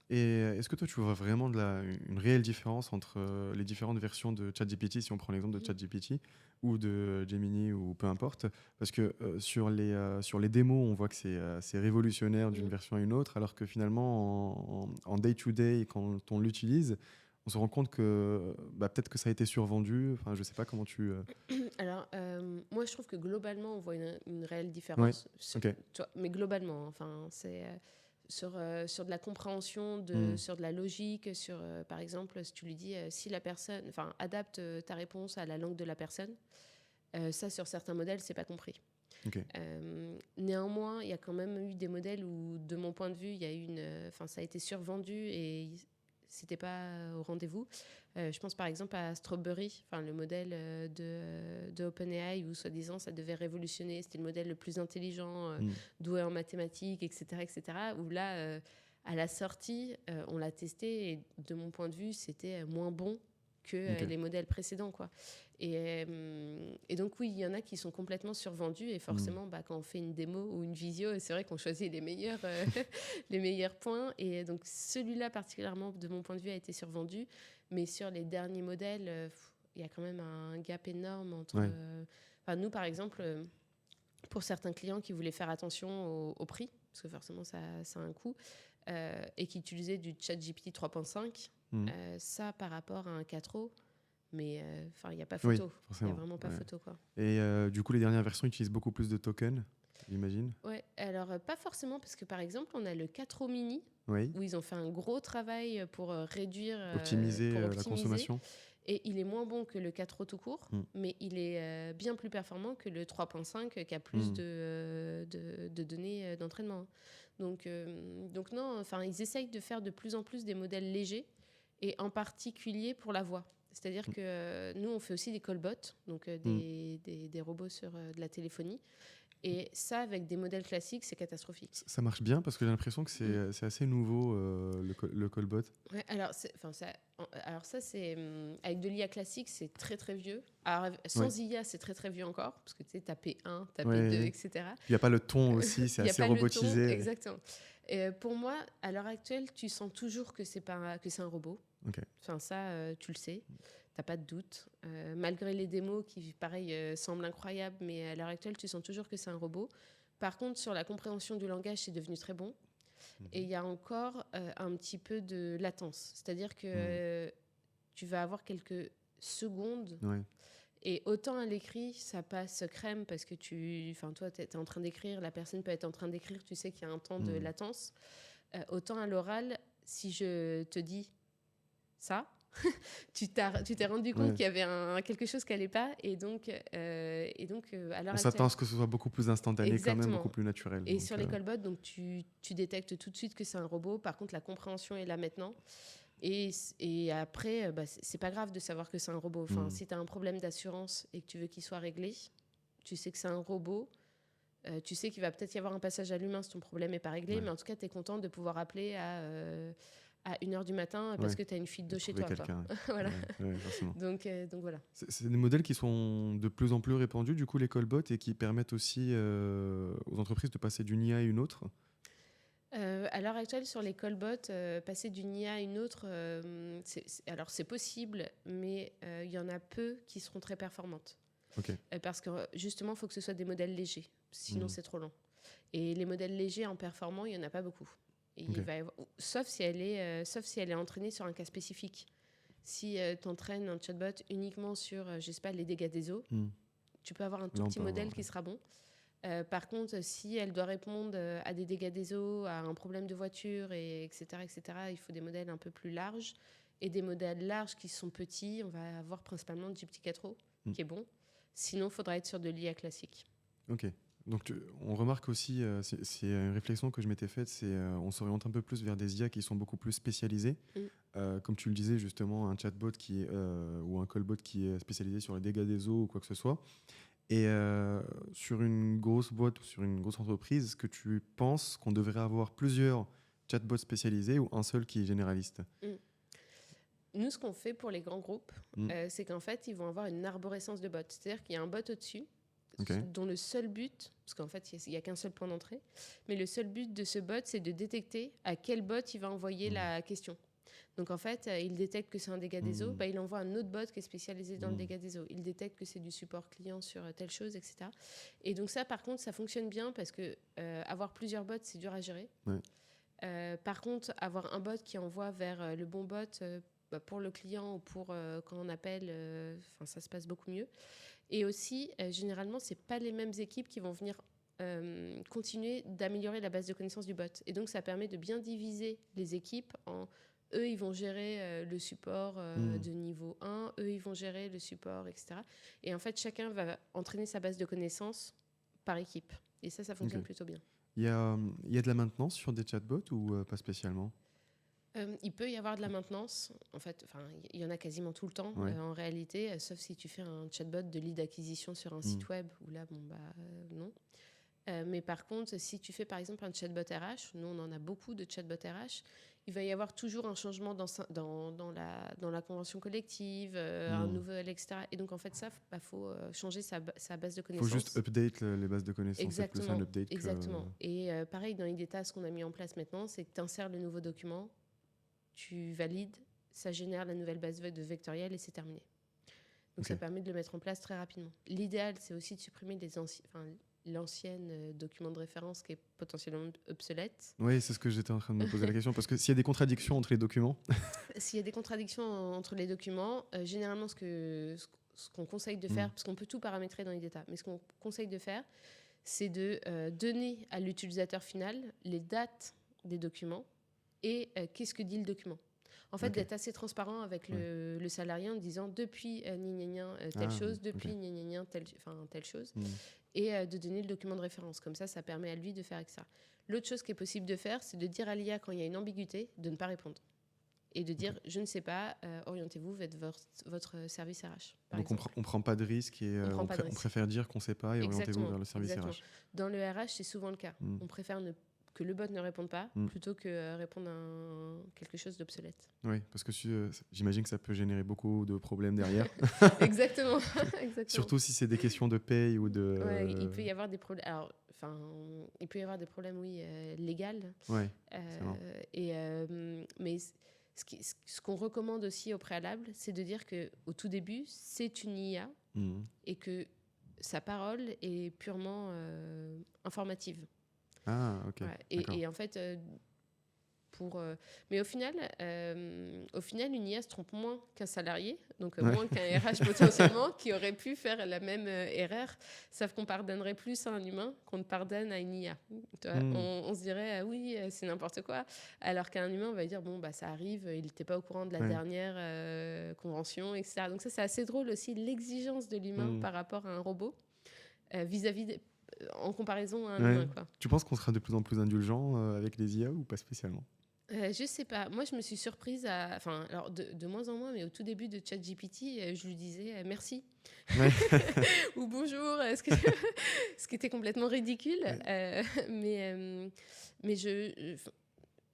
Et est-ce que toi, tu vois vraiment une réelle différence entre les différentes versions de ChatGPT, si on prend l'exemple de ChatGPT ou de Gemini ou peu importe? Parce que sur les démos, on voit que c'est révolutionnaire d'une version à une autre, alors que finalement, en day-to-day, quand on l'utilise, on se rend compte que peut-être que ça a été survendu. Enfin, je sais pas comment tu... Alors, moi, je trouve que globalement, on voit une réelle différence. Mais globalement, c'est... Sur de la compréhension, sur de la logique, par exemple, si tu lui dis si la personne, adapte ta réponse à la langue de la personne, ça sur certains modèles, c'est pas compris. Néanmoins, il y a quand même eu des modèles où, de mon point de vue, il y a eu ça a été survendu et c'était pas au rendez-vous. Je pense par exemple à Strawberry, le modèle de OpenAI, où soi-disant ça devait révolutionner, c'était le modèle le plus intelligent, doué en mathématiques, etc., où là, à la sortie, on l'a testé et de mon point de vue, c'était moins bon que les modèles précédents, quoi. Et donc oui, il y en a qui sont complètement survendus et forcément, quand on fait une démo ou une visio, c'est vrai qu'on choisit les meilleurs, les meilleurs points. Et donc celui-là particulièrement, de mon point de vue, a été survendu. Mais sur les derniers modèles, il y a quand même un gap énorme entre... nous, par exemple, pour certains clients qui voulaient faire attention au prix, parce que forcément, ça a un coût, et qui utilisaient du ChatGPT 3.5, ça, par rapport à un 4o, Mais il n'y a pas Oui, photo. Il n'y a forcément. vraiment pas Ouais. photo, quoi. Et du coup, les dernières versions utilisent beaucoup plus de tokens, j'imagine. Ouais, alors pas forcément, parce que par exemple, on a le 4O mini, Oui. où ils ont fait un gros travail pour réduire, Optimiser pour la optimiser. consommation. Et il est moins bon que le 4O tout court, Mm. mais il est bien plus performant que le 3.5 qui a plus de données d'entraînement. Donc non, enfin, ils essayent de faire de plus en plus des modèles légers, et en particulier pour la voix. C'est-à-dire que nous, on fait aussi des callbots, donc des robots sur de la téléphonie. Et ça, avec des modèles classiques, c'est catastrophique. Ça marche bien parce que j'ai l'impression que c'est assez nouveau, le callbot. Ouais, alors, ça, c'est avec de l'IA classique, c'est très très vieux. Alors, sans IA, c'est très très vieux encore, parce que tu sais, t'as P1, t'as P2, etc. Il n'y a pas le ton aussi, c'est Il n'y a assez pas robotisé. le ton, exactement. Pour moi, à l'heure actuelle, tu sens toujours que c'est un robot. Okay. Enfin, ça, tu le sais. T'as pas de doute. Malgré les démos qui, pareil, semblent incroyables, mais à l'heure actuelle, tu sens toujours que c'est un robot. Par contre, sur la compréhension du langage, c'est devenu très bon. Et il y a encore un petit peu de latence. C'est-à-dire que tu vas avoir quelques secondes. Ouais. Et autant à l'écrit, ça passe crème parce que toi, tu es en train d'écrire, la personne peut être en train d'écrire, tu sais qu'il y a un temps de latence. Autant à l'oral, si je te dis ça, tu t'es rendu compte qu'il y avait quelque chose qui n'allait pas. Et donc à l'heure on s'attend actuelle, à ce que ce soit beaucoup plus instantané, quand même, beaucoup plus naturel. Et donc, sur les callbots, donc, tu détectes tout de suite que c'est un robot. Par contre, la compréhension est là maintenant. Et après, c'est pas grave de savoir que c'est un robot. Enfin, si tu as un problème d'assurance et que tu veux qu'il soit réglé, tu sais que c'est un robot. Tu sais qu'il va peut-être y avoir un passage à l'humain si ton problème n'est pas réglé. Mais en tout cas, tu es content de pouvoir appeler à 1h du matin parce que tu as une fuite d'eau chez toi. Voilà. Donc voilà. C'est des modèles qui sont de plus en plus répandus, du coup, les callbots, et qui permettent aussi aux entreprises de passer d'une IA à une autre. À l'heure actuelle, sur les callbots, passer d'une IA à une autre, alors c'est possible, mais il y en a peu qui seront très performantes. Okay. Parce que justement, il faut que ce soit des modèles légers, sinon c'est trop long. Et les modèles légers en performant, il n'y en a pas beaucoup. Et il va y avoir, sauf si elle est entraînée sur un cas spécifique. Si tu entraînes un chatbot uniquement sur, je sais pas, les dégâts des eaux, tu peux avoir un tout petit modèle qui sera bon. Par contre, si elle doit répondre à des dégâts des eaux, à un problème de voiture, etc., il faut des modèles un peu plus larges. Et des modèles larges qui sont petits, on va avoir principalement du petit 4O, qui est bon. Sinon, il faudra être sur de l'IA classique. Ok. Donc, on remarque aussi, c'est une réflexion que je m'étais faite, c'est on s'oriente un peu plus vers des IA qui sont beaucoup plus spécialisées. Comme tu le disais, justement, un chatbot ou un callbot qui est spécialisé sur les dégâts des eaux ou quoi que ce soit. Et sur une grosse boîte ou sur une grosse entreprise, est-ce que tu penses qu'on devrait avoir plusieurs chatbots spécialisés ou un seul qui est généraliste ? Nous, ce qu'on fait pour les grands groupes, c'est qu'en fait, ils vont avoir une arborescence de bots. C'est-à-dire qu'il y a un bot au-dessus, dont le seul but, parce qu'en fait, il n'y a qu'un seul point d'entrée, mais le seul but de ce bot, c'est de détecter à quel bot il va envoyer la question. Donc en fait, il détecte que c'est un dégât des eaux, il envoie un autre bot qui est spécialisé dans le dégât des eaux. Il détecte que c'est du support client sur telle chose, etc. Et donc ça, par contre, ça fonctionne bien parce que avoir plusieurs bots, c'est dur à gérer. Ouais. Par contre, avoir un bot qui envoie vers le bon bot pour le client ou pour quand on appelle, ça se passe beaucoup mieux. Et aussi, généralement, ce n'est pas les mêmes équipes qui vont venir continuer d'améliorer la base de connaissances du bot. Et donc, ça permet de bien diviser les équipes en... Eux, ils vont gérer le support de niveau 1. Eux, ils vont gérer le support, etc. Et en fait, chacun va entraîner sa base de connaissances par équipe. Et ça fonctionne plutôt bien. Il y a de la maintenance sur des chatbots ou pas spécialement ? Il peut y avoir de la maintenance. En fait, il y en a quasiment tout le temps en réalité, sauf si tu fais un chatbot de lead acquisition sur un site web, où là, non. Mais par contre, si tu fais par exemple un chatbot RH, nous on en a beaucoup de chatbots RH, il va y avoir toujours un changement dans la convention collective, un nouvel, etc. Et donc en fait, faut changer sa base de connaissances. Il faut juste update les bases de connaissances. Exactement. C'est plus un update Exactement. Et pareil, dans IDETA, ce qu'on a mis en place maintenant, c'est que tu insères le nouveau document, tu valides, ça génère la nouvelle base de vectoriel et c'est terminé. Donc ça permet de le mettre en place très rapidement. L'idéal, c'est aussi de supprimer l'ancienne document de référence qui est potentiellement obsolète. Oui, c'est ce que j'étais en train de me poser la question, parce que s'il y a des contradictions entre les documents. S'il y a des contradictions entre les documents, généralement, ce qu'on conseille de faire, parce qu'on peut tout paramétrer dans Ideta, mais ce qu'on conseille de faire, c'est de donner à l'utilisateur final les dates des documents et qu'est-ce que dit le document. En fait, d'être assez transparent avec le salarié en disant depuis telle chose, depuis telle chose, et de donner le document de référence. Comme ça permet à lui de faire avec ça. L'autre chose qui est possible de faire, c'est de dire à l'IA quand il y a une ambiguïté, de ne pas répondre. Et de dire, je ne sais pas, orientez-vous vers votre service RH. Donc on ne prend pas de risque et on préfère dire qu'on ne sait pas et orientez-vous vers le service RH. Dans le RH, c'est souvent le cas. On préfère que le bot ne réponde pas plutôt que répondre à quelque chose d'obsolète. Oui, parce que j'imagine que ça peut générer beaucoup de problèmes derrière. Exactement. Surtout si c'est des questions de paye ou de... Ouais, il peut y avoir des problèmes. Alors, il peut y avoir des problèmes, légaux. Ouais, mais ce qu'on recommande aussi au préalable, c'est de dire qu'au tout début, c'est une IA et que sa parole est purement informative. Ah, ok. Ouais. Et en fait, mais au final, une IA se trompe moins qu'un salarié, donc moins qu'un RH potentiellement, qui aurait pu faire la même erreur, sauf qu'on pardonnerait plus à un humain qu'on ne pardonne à une IA. On se dirait, oui, c'est n'importe quoi, alors qu'un humain, on va dire, bon, bah, ça arrive, il n'était pas au courant de la dernière convention, etc. Donc ça, c'est assez drôle aussi, l'exigence de l'humain par rapport à un robot, vis-à-vis en comparaison à un humain, quoi. Tu penses qu'on sera de plus en plus indulgent avec les IA ou pas spécialement ? Je sais pas. Moi, je me suis surprise alors de moins en moins, mais au tout début de ChatGPT, je lui disais merci ou bonjour, ce qui était complètement ridicule. Mais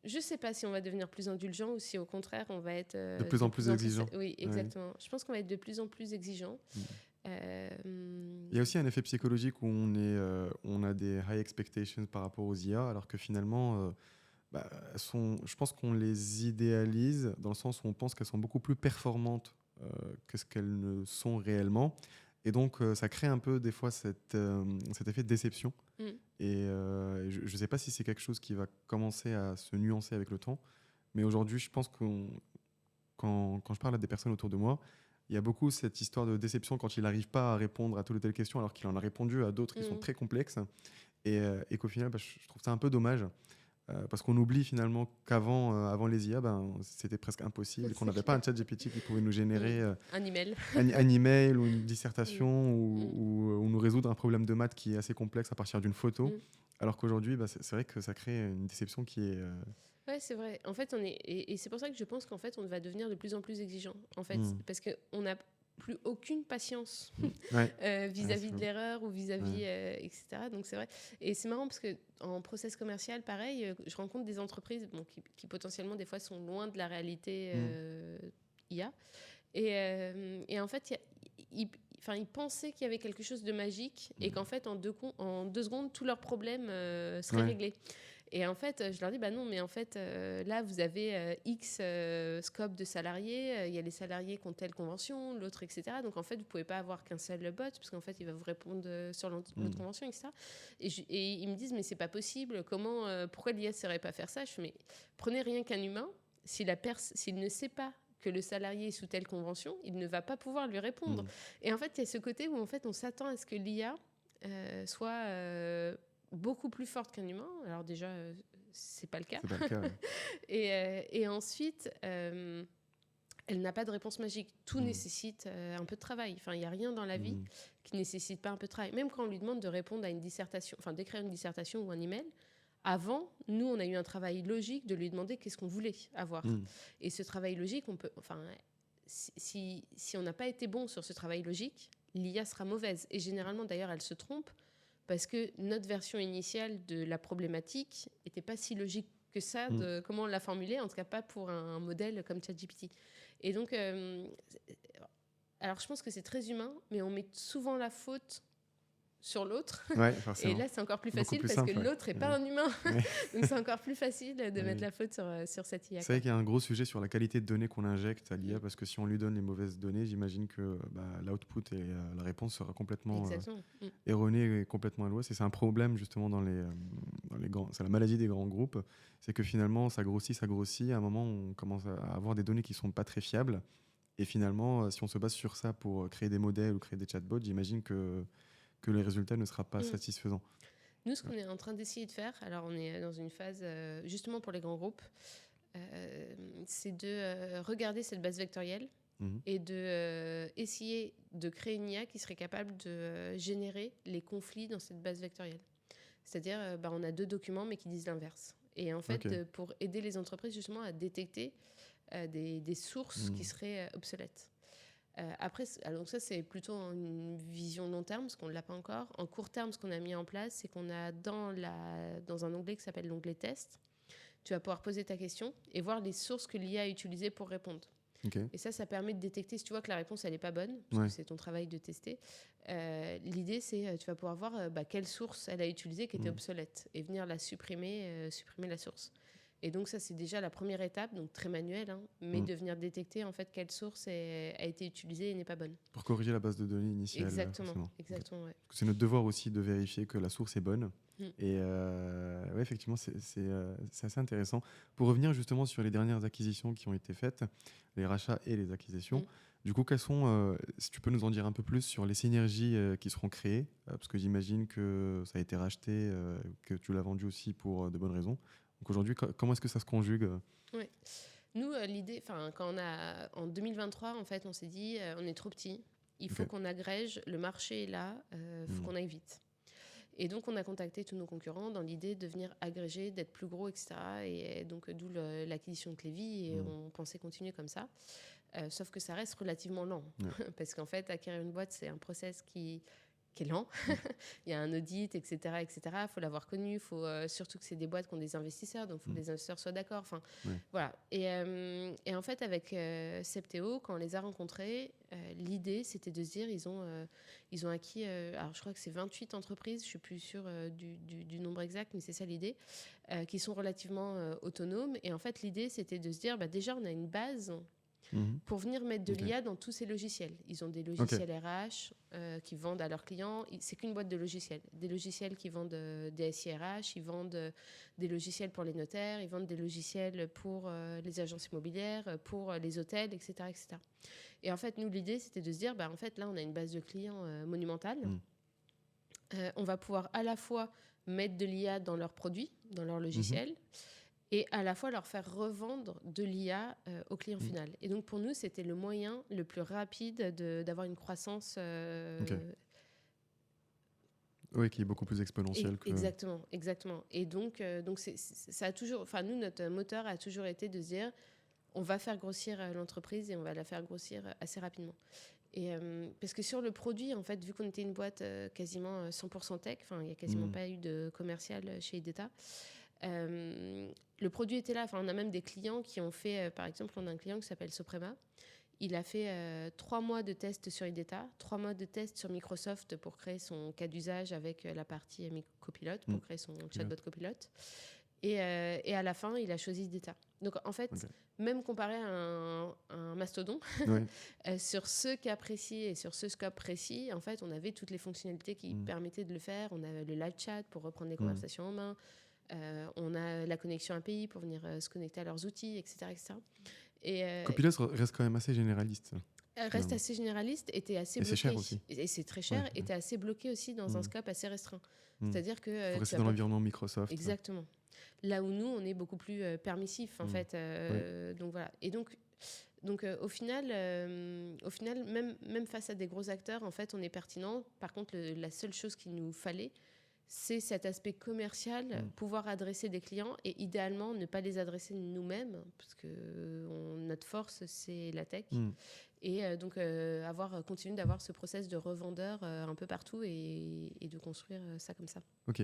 je sais pas si on va devenir plus indulgent ou si au contraire on va être de plus en plus exigeant. Oui, exactement. Je pense qu'on va être de plus en plus exigeant. Il y a aussi un effet psychologique où on a des high expectations par rapport aux IA, alors que finalement, je pense qu'on les idéalise dans le sens où on pense qu'elles sont beaucoup plus performantes que ce qu'elles ne sont réellement. Et donc, ça crée un peu des fois cet effet de déception. Et je ne sais pas si c'est quelque chose qui va commencer à se nuancer avec le temps. Mais aujourd'hui, je pense que quand je parle à des personnes autour de moi, il y a beaucoup cette histoire de déception quand il n'arrive pas à répondre à telle ou telle question alors qu'il en a répondu à d'autres qui sont très complexes. Et qu'au final, je trouve ça un peu dommage. Parce qu'on oublie finalement qu'avant avant les IA, c'était presque impossible, qu'on n'avait pas un ChatGPT qui pouvait nous générer un email. un email ou une dissertation ou nous résoudre un problème de maths qui est assez complexe à partir d'une photo. Alors qu'aujourd'hui, c'est vrai que ça crée une déception qui est... Ouais, c'est vrai. En fait, et c'est pour ça que je pense qu'en fait, on va devenir de plus en plus exigeant. En fait, parce qu'on n'a plus aucune patience vis-à-vis de l'erreur ou vis-à-vis, etc. Donc c'est vrai. Et c'est marrant parce qu'en process commercial, pareil, je rencontre des entreprises qui potentiellement des fois sont loin de la réalité IA. Et en fait, ils pensaient qu'il y avait quelque chose de magique et qu'en fait, en 2 secondes, tous leurs problèmes seraient réglés. Et en fait, je leur dis, non, mais en fait, là, vous avez X scope de salariés, il y a les salariés qui ont telle convention, l'autre, etc. Donc, en fait, vous ne pouvez pas avoir qu'un seul bot, parce qu'en fait, il va vous répondre sur l'autre convention, etc. Et ils me disent, mais c'est pas possible, pourquoi l'IA ne saurait pas faire ça ? Je fais, mais prenez rien qu'un humain, s'il ne sait pas que le salarié est sous telle convention, il ne va pas pouvoir lui répondre. Et en fait, il y a ce côté où en fait, on s'attend à ce que l'IA soit... beaucoup plus forte qu'un humain. Alors déjà, c'est pas le cas. C'est pas le cas, ouais. Et ensuite, elle n'a pas de réponse magique. Tout nécessite un peu de travail. Enfin, il n'y a rien dans la vie qui nécessite pas un peu de travail. Même quand on lui demande de répondre à une dissertation, enfin d'écrire une dissertation ou un email, avant, nous, on a eu un travail logique de lui demander qu'est-ce qu'on voulait avoir. Et ce travail logique, si on n'a pas été bon sur ce travail logique, l'IA sera mauvaise. Et généralement, d'ailleurs, elle se trompe parce que notre version initiale de la problématique n'était pas si logique que ça, de comment on l'a formulée, en tout cas pas pour un modèle comme ChatGPT. Et donc, alors je pense que c'est très humain, mais on met souvent la faute sur l'autre. Ouais, Et forcément. là, c'est encore plus Beaucoup facile plus parce simple, que ouais. l'autre n'est pas Ouais. un humain. Ouais. Donc, c'est encore plus facile de mettre Oui. la faute sur cette IA. C'est vrai Quoi. qu'il y a un gros sujet sur la qualité de données qu'on injecte à l'IA, Mm. parce que si on lui donne les mauvaises données, j'imagine que l'output et la réponse sera complètement Exactement. Mm. erronée et complètement à l'ouest. Et c'est un problème justement dans les grands. C'est la maladie des grands groupes, c'est que finalement ça grossit, ça grossit. À un moment, on commence à avoir des données qui sont pas très fiables. Et finalement, si on se base sur ça pour créer des modèles ou créer des chatbots, j'imagine que les résultats ne seront pas Mm. satisfaisants. Nous, ce qu'on est en train d'essayer de faire, alors on est dans une phase, justement pour les grands groupes, c'est de regarder cette base vectorielle Mhm. et de essayer de créer une IA qui serait capable de générer les conflits dans cette base vectorielle. C'est-à-dire, on a 2 documents, mais qui disent l'inverse. Et en fait, Ok. pour aider les entreprises justement à détecter des sources qui Mhm. seraient obsolètes. Après, donc ça, c'est plutôt une vision long terme, parce qu'on ne l'a pas encore. En court terme, ce qu'on a mis en place, c'est qu'on a dans un onglet qui s'appelle l'onglet test, tu vas pouvoir poser ta question et voir les sources que l'IA a utilisées pour répondre. Ok. Et ça permet de détecter, si tu vois que la réponse, elle n'est pas bonne, parce Ouais. que c'est ton travail de tester, l'idée, c'est tu vas pouvoir voir quelle source elle a utilisée qui était Mhm. obsolète et venir la supprimer la source. Et donc ça, c'est déjà la première étape, donc très manuelle, hein, mais de venir détecter en fait quelle source a été utilisée et n'est pas bonne. Pour corriger la base de données initiale, Exactement, forcément. exactement, ouais. Parce que c'est notre devoir aussi de vérifier que la source est bonne. Mm. Et ouais, effectivement, c'est assez intéressant. Pour revenir justement sur les dernières acquisitions qui ont été faites, les rachats et les acquisitions, Mm. du coup, quelles sont, si tu peux nous en dire un peu plus sur les synergies qui seront créées, parce que j'imagine que ça a été racheté, que tu l'as vendu aussi pour de bonnes raisons. Donc aujourd'hui, comment est-ce que ça se conjugue Ouais. Nous, l'idée, quand en 2023, en fait, on s'est dit, on est trop petit, il faut Ok. qu'on agrège, le marché est là, il faut Mm. qu'on aille vite. Et donc, on a contacté tous nos concurrents dans l'idée de venir agréger, d'être plus gros, etc. Et donc, d'où l'acquisition de Clévy, et on pensait continuer comme ça. Sauf que ça reste relativement lent. Ouais. Parce qu'en fait, acquérir une boîte, c'est un process qui est lent. Il y a un audit, etc. etc. Il faut l'avoir connu. Il faut surtout que c'est des boîtes qui ont des investisseurs. Donc, il faut que les investisseurs soient d'accord. Enfin, Ouais. voilà. Et en fait, avec Septéo, quand on les a rencontrés, l'idée, c'était de se dire, ils ont acquis, alors je crois que c'est 28 entreprises, je ne suis plus sûre du nombre exact, mais c'est ça l'idée, qui sont relativement autonomes. Et en fait, l'idée, c'était de se dire, déjà, on a une base Mhm. pour venir mettre de Ok. l'IA dans tous ces logiciels. Ils ont des logiciels RH qui vendent à leurs clients. C'est qu'une boîte de logiciels. Des logiciels qui vendent des SIRH, ils vendent des logiciels pour les notaires, ils vendent des logiciels pour les agences immobilières, pour les hôtels, etc., etc. Et en fait, nous, l'idée, c'était de se dire, en fait, là, on a une base de clients monumentale. On va pouvoir à la fois mettre de l'IA dans leurs produits, dans leurs logiciels, et à la fois leur faire revendre de l'IA au client final. Et donc, pour nous, c'était le moyen le plus rapide d'avoir une croissance. Ok. Oui, qui est beaucoup plus exponentielle que. Exactement, exactement. Et donc ça a toujours... Enfin, nous, notre moteur a toujours été de se dire, on va faire grossir l'entreprise et on va la faire grossir assez rapidement. Et, parce que sur le produit, en fait, vu qu'on était une boîte quasiment 100% tech, il n'y a quasiment pas eu de commercial chez IDETA, le produit était là. Enfin, on a même des clients qui ont fait, par exemple, on a un client qui s'appelle Soprema. Il a fait 3 mois de tests sur IDETA, 3 mois de tests sur Microsoft pour créer son cas d'usage avec la partie Copilot, pour créer son chatbot Copilot. Et à la fin, il a choisi IDETA. Donc, en fait, même comparé à un mastodon, sur ce cas précis et sur ce scope précis, en fait, on avait toutes les fonctionnalités qui permettaient de le faire. On avait le live chat pour reprendre les conversations en main. On a la connexion API pour venir se connecter à leurs outils, etc. etc. Copilot reste quand même assez généraliste. Reste assez généraliste, était assez bloqué. Et c'est cher aussi. Et c'est très cher, était assez bloqué aussi dans un scope assez restreint. C'est-à-dire que... Il faut rester dans l'environnement Microsoft. Exactement. Là où nous, on est beaucoup plus permissif, en fait. Donc voilà. Et donc au final, même face à des gros acteurs, en fait, on est pertinent. Par contre, la seule chose qu'il nous fallait, c'est cet aspect commercial, pouvoir adresser des clients et idéalement ne pas les adresser nous-mêmes, parce que notre force, c'est la tech. Et donc, continuer d'avoir ce process de revendeur un peu partout et de construire ça comme ça. Ok.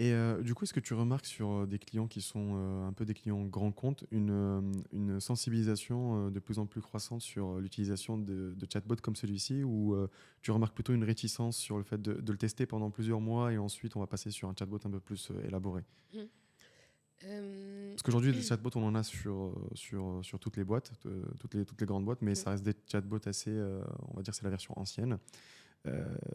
Et du coup, est-ce que tu remarques sur des clients qui sont un peu des clients grands comptes une sensibilisation de plus en plus croissante sur l'utilisation de chatbots comme celui-ci, ou tu remarques plutôt une réticence sur le fait de le tester pendant plusieurs mois et ensuite on va passer sur un chatbot un peu plus élaboré? Mhm. Parce qu'aujourd'hui, des chatbots, on en a sur toutes les boîtes, toutes les grandes boîtes, mais ça reste des chatbots assez, on va dire, c'est la version ancienne.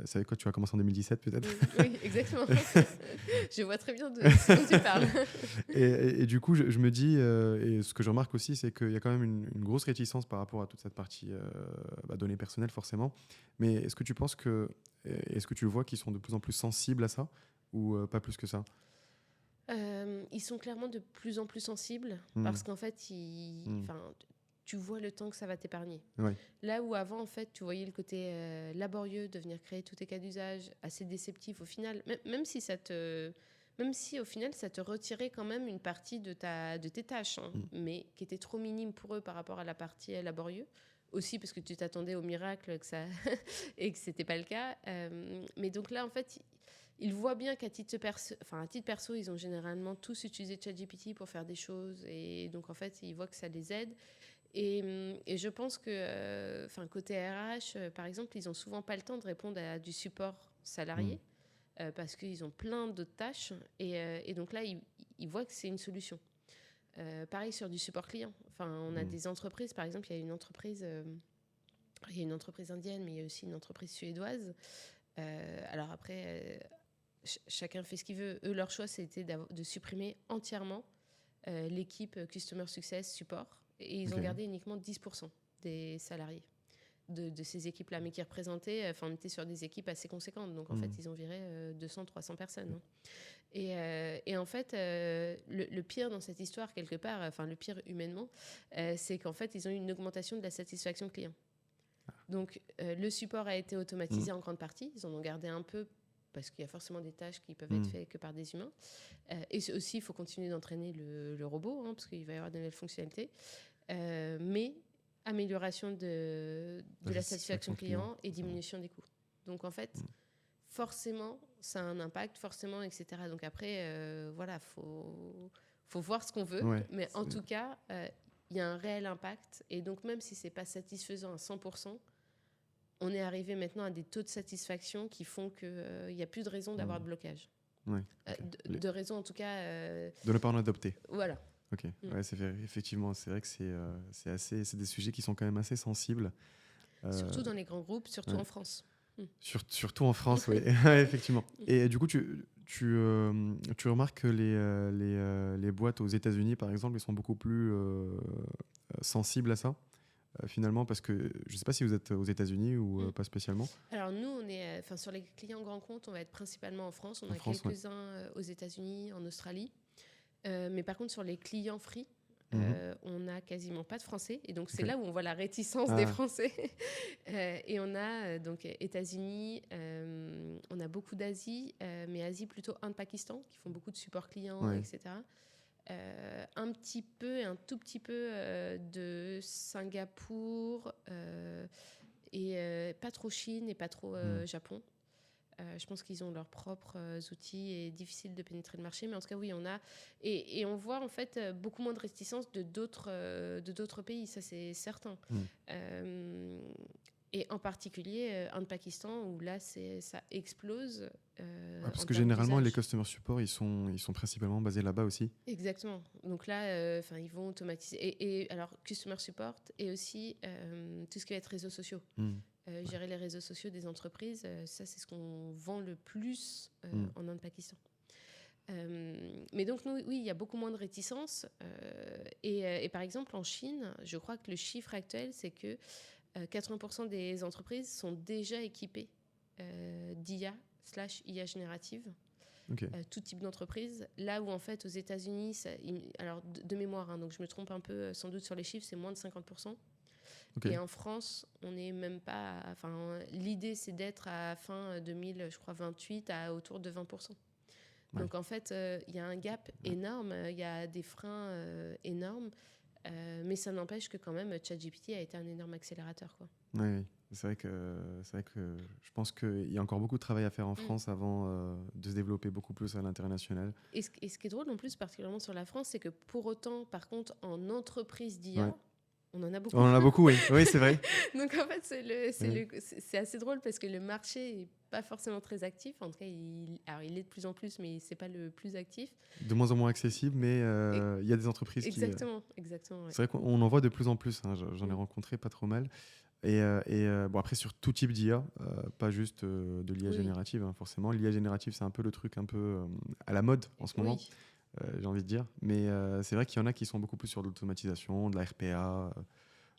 C'est avec quoi tu as commencé en 2017 peut-être? Oui, exactement. Je vois très bien de ce dont tu parles. Et du coup, je me dis, et ce que je remarque aussi, c'est qu'il y a quand même une grosse réticence par rapport à toute cette partie données personnelles, forcément. Mais est-ce que tu penses est-ce que tu vois qu'ils sont de plus en plus sensibles à ça, ou pas plus que ça? Ils sont clairement de plus en plus sensibles Hmm. parce qu'en fait, Hmm. tu vois le temps que ça va t'épargner. Ouais. Là où avant, en fait, tu voyais le côté laborieux de venir créer tous tes cas d'usage, assez déceptif au final, même si au final ça te retirait quand même une partie de tes tâches, hein, mais qui était trop minime pour eux par rapport à la partie laborieux. Aussi parce que tu t'attendais au miracle que ça et que c'était pas le cas. Mais donc là, en fait, ils voient bien qu'à titre perso, ils ont généralement tous utilisé ChatGPT pour faire des choses. Et donc, en fait, ils voient que ça les aide. Et je pense que, côté RH, par exemple, ils n'ont souvent pas le temps de répondre à du support salarié parce qu'ils ont plein d'autres tâches. Et donc là, ils voient que c'est une solution. Pareil sur du support client. On a des entreprises, par exemple, il y a une entreprise indienne, mais il y a aussi une entreprise suédoise. Alors après, chacun fait ce qu'il veut. Eux, leur choix, c'était de supprimer entièrement l'équipe Customer Success Support. Et ils ont gardé uniquement 10% des salariés de ces équipes-là, mais qui représentaient, on était sur des équipes assez conséquentes. Donc, en fait, ils ont viré 200-300 personnes. Hein. Et en fait, le pire dans cette histoire, quelque part, le pire humainement, c'est qu'en fait, ils ont eu une augmentation de la satisfaction client. Donc, le support a été automatisé en grande partie. Ils en ont gardé un peu parce qu'il y a forcément des tâches qui peuvent être faites que par des humains. Et aussi, il faut continuer d'entraîner le robot, hein, parce qu'il va y avoir de nouvelles fonctionnalités. Mais amélioration de la satisfaction client et diminution des coûts. Donc, en fait, forcément, ça a un impact, forcément, etc. Donc après, voilà, faut voir ce qu'on veut. Ouais, mais en tout cas, il y a un réel impact. Et donc, même si c'est pas satisfaisant à 100%, on est arrivé maintenant à des taux de satisfaction qui font qu'il n'y a plus de raison d'avoir de blocage. Ouais, de raison, en tout cas... de ne pas en adopter. Voilà. Ok, ouais, effectivement, c'est vrai que c'est des sujets qui sont quand même assez sensibles. Surtout dans les grands groupes, surtout en France. Surtout en France, oui, effectivement. Et du coup, tu remarques que les boîtes aux États-Unis, par exemple, ils sont beaucoup plus sensibles à ça, finalement, parce que je ne sais pas si vous êtes aux États-Unis ou pas spécialement. Alors nous, on est, sur les clients grands comptes, on va être principalement en France. On a quelques-uns aux États-Unis, en Australie. Mais par contre, sur les clients free, on n'a quasiment pas de Français. Et donc, c'est là où on voit la réticence des Français. Et on a donc États-Unis, on a beaucoup d'Asie, mais Asie plutôt Inde-Pakistan, qui font beaucoup de support client, etc. Un tout petit peu de Singapour, et pas trop Chine et pas trop Japon. Je pense qu'ils ont leurs propres outils et difficile de pénétrer le marché. Mais en tout cas, oui, on a... Et on voit en fait beaucoup moins de réticence de d'autres pays, ça c'est certain. Et en particulier Inde-Pakistan, où là, ça explose. Parce que généralement, les customer support, ils sont principalement basés là-bas aussi. Exactement. Donc là, ils vont automatiser. Et alors, customer support et aussi tout ce qui va être réseaux sociaux. Gérer les réseaux sociaux des entreprises, ça, c'est ce qu'on vend le plus en Inde-Pakistan. Mais donc, oui, il y a beaucoup moins de réticence. Et par exemple, en Chine, je crois que le chiffre actuel, c'est que 80% des entreprises sont déjà équipées d'IA/IA générative. Tout type d'entreprise. Là où, en fait, aux États-Unis, alors de mémoire, hein, donc je me trompe un peu sans doute sur les chiffres, c'est moins de 50%. Et en France, on n'est même pas... l'idée, c'est d'être à fin 2028 à autour de 20%. Donc, en fait, il y a un gap énorme, il y a des freins énormes. Mais ça n'empêche que quand même, ChatGPT a été un énorme accélérateur, quoi. Oui, oui. C'est vrai que je pense qu'il y a encore beaucoup de travail à faire en Mm. France avant de se développer beaucoup plus à l'international. Et ce qui est drôle en plus, particulièrement sur la France, c'est que pour autant, par contre, en entreprise d'IA, Ouais. on en a beaucoup. On en a beaucoup, oui. Oui, c'est vrai. Donc en fait, Oui. c'est assez drôle parce que le marché n'est pas forcément très actif. En tout cas, alors, il est de plus en plus, mais c'est pas le plus actif. De moins en moins accessible, mais Et- il y a des entreprises qui... exactement, exactement. Ouais. C'est vrai qu'on en voit de plus en plus, hein. J'en ai Mm. rencontré pas trop mal. Bon, après, sur tout type d'IA, pas juste de l'IA Oui, oui. générative, hein, forcément. L'IA générative, c'est un peu le truc un peu à la mode en ce moment, Oui, j'ai envie de dire. Mais c'est vrai qu'il y en a qui sont beaucoup plus sur de l'automatisation, de la RPA.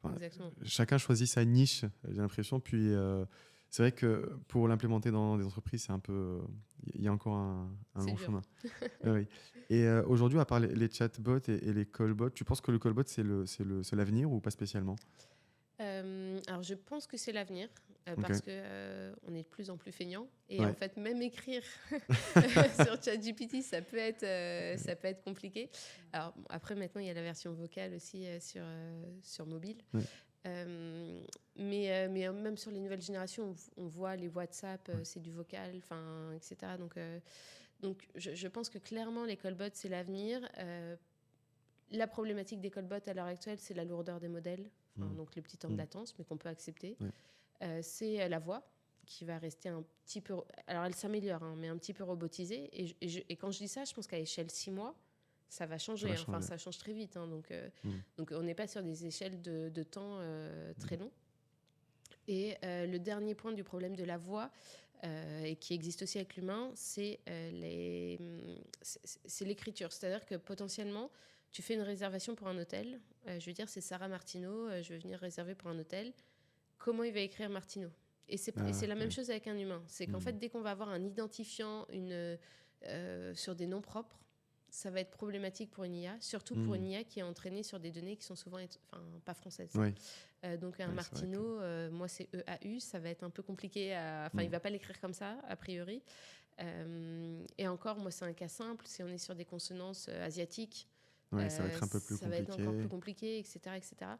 Enfin, exactement. chacun choisit sa niche, j'ai l'impression. Puis c'est vrai que pour l'implémenter dans des entreprises, c'est un peu. Il y a encore un C'est long dur. chemin. Oui, oui. Et aujourd'hui, à part les chatbots et les callbots, tu penses que le callbot, c'est l'avenir ou pas spécialement? Alors, je pense que c'est l'avenir Ok. parce que on est de plus en plus feignant et en Ouais. fait, même écrire sur ChatGPT, ça peut être compliqué. Alors bon, après, maintenant, il y a la version vocale aussi sur mobile. Ouais. Mais même sur les nouvelles générations, on voit les WhatsApp, Ouais. c'est du vocal, etc. Donc je pense que clairement, les callbots, c'est l'avenir. La problématique des callbots à l'heure actuelle, c'est la lourdeur des modèles, Mm. donc les petits temps de Mm. latence, mais qu'on peut accepter. Ouais. C'est la voix qui va rester un petit peu... Alors, elle s'améliore, hein, mais un petit peu robotisée. Et quand je dis ça, je pense qu'à échelle 6 mois, ça va Ça changer. va Hein. Enfin, changer. ça change très vite. Hein, Mm. donc, on n'est pas sur des échelles de temps très longs. Et le dernier point du problème de la voix, et qui existe aussi avec l'humain, c'est l'écriture. C'est-à-dire que potentiellement, tu fais une réservation pour un hôtel. Je veux dire, c'est Sarah Martineau, je vais venir réserver pour un hôtel. Comment il va écrire Martineau? Et c'est la même Ouais. chose avec un humain. C'est qu'en Mm. fait, dès qu'on va avoir un identifiant sur des noms propres, ça va être problématique pour une IA, surtout pour Mm. une IA qui est entraînée sur des données qui sont souvent pas françaises. Ouais. Donc un Ouais, c'est vrai que- Martineau, moi c'est EAU, ça va être un peu compliqué. Enfin, il Mm. va pas l'écrire comme ça, a priori. Et encore, moi c'est un cas simple, si on est sur des consonances asiatiques, Ouais, ça va être un peu plus ça va être compliqué. encore plus compliqué, etc. etc.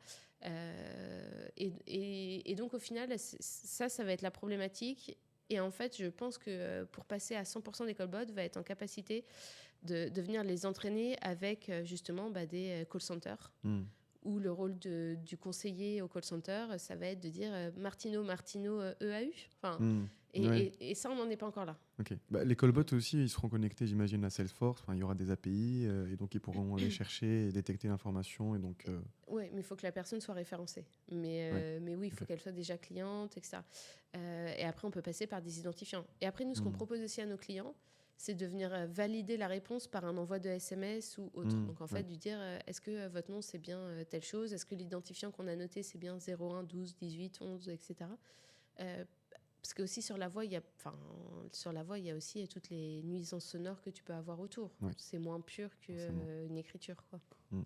Et donc au final, ça va être la problématique. Et en fait, je pense que pour passer à 100% des callbots, va être en capacité de venir les entraîner avec justement des call centers, Mm. où le rôle du conseiller au call center, ça va être de dire Martineau, EAU. Enfin, Mm. Ouais. et ça, on n'en est pas encore là. Ok. Bah, les callbots aussi, ils seront connectés, j'imagine, à Salesforce. Enfin, il y aura des API et donc ils pourront aller chercher et détecter l'information. Et donc, Oui, mais il faut que la personne soit référencée. ouais. Mais oui, il faut Ok. qu'elle soit déjà cliente, etc. Et après, on peut passer par des identifiants. Et après, nous, ce qu'on Mm. propose aussi à nos clients, c'est de venir valider la réponse par un envoi de SMS ou autre. Mm. Donc, en fait, Ouais. de dire est-ce que votre nom, c'est bien telle chose? Est-ce que l'identifiant qu'on a noté, c'est bien 01, 12, 18, 11, etc. Parce que aussi sur la voix, il y a aussi toutes les nuisances sonores que tu peux avoir autour. Ouais. C'est moins pur Forcément. qu'une écriture, quoi. Mm.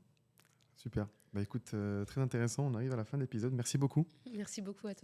Super. Bah écoute, très intéressant. On arrive à la fin de l'épisode. Merci beaucoup. Merci beaucoup à toi.